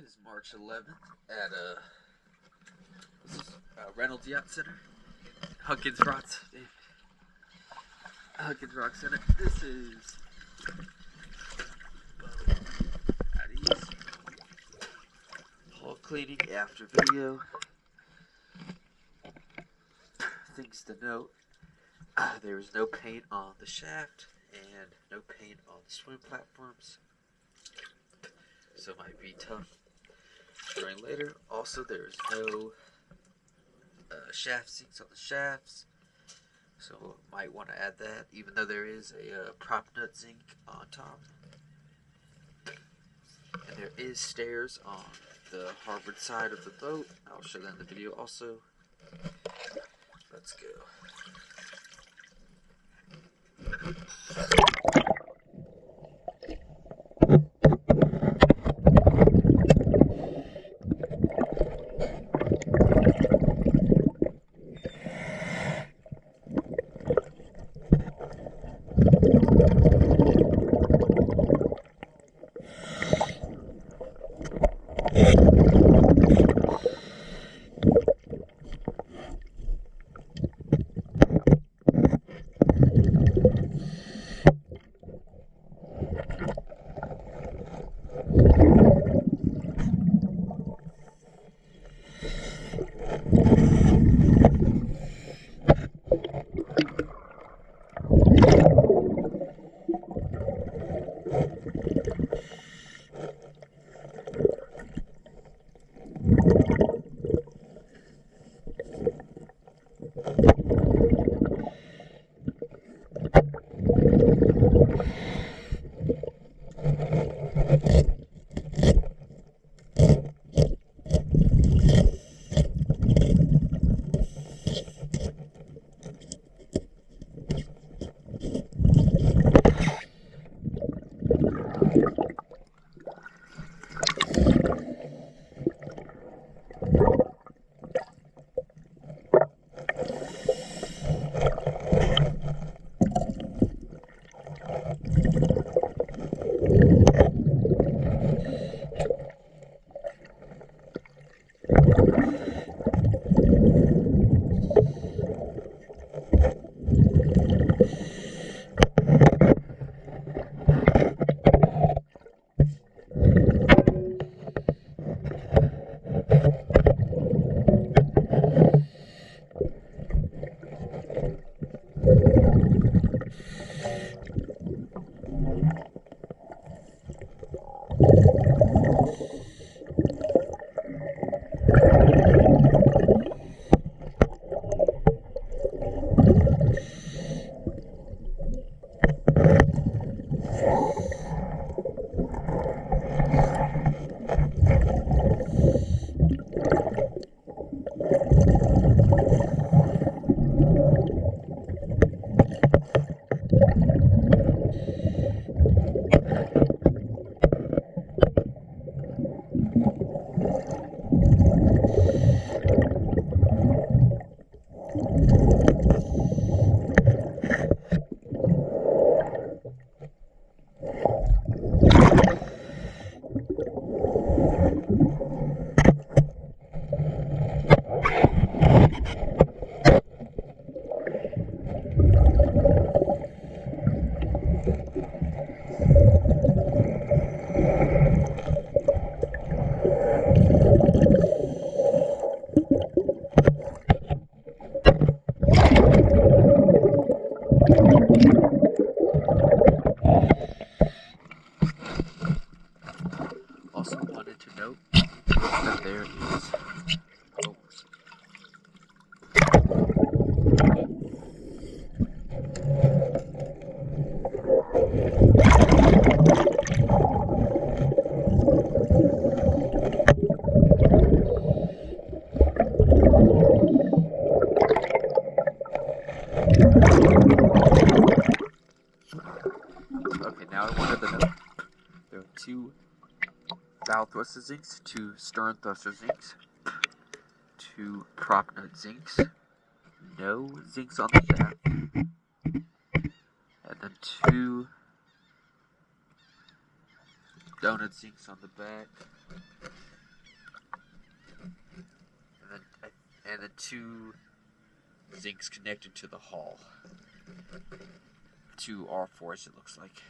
is March 11th at Reynolds Yacht Center, Hunkins Rock Center. This is at ease. Hull cleaning after video. Things to note: there is no paint on the shaft and no paint on the swim platforms, so it might be tough drawing later. Also, there is no shaft sinks on the shafts, so might want to add that, even though there is a prop nut zinc on top. And there is stairs on the harboard side of the boat. I'll show that in the video also. Let's go. Also wanted to note that there is okay, now I wanted to note there are two bow thruster zincs, two stern thruster zincs, two prop nut zincs, no zincs on the shaft, and then two donut zincs on the back, two zincs connected to the hull. Two R4s, it looks like.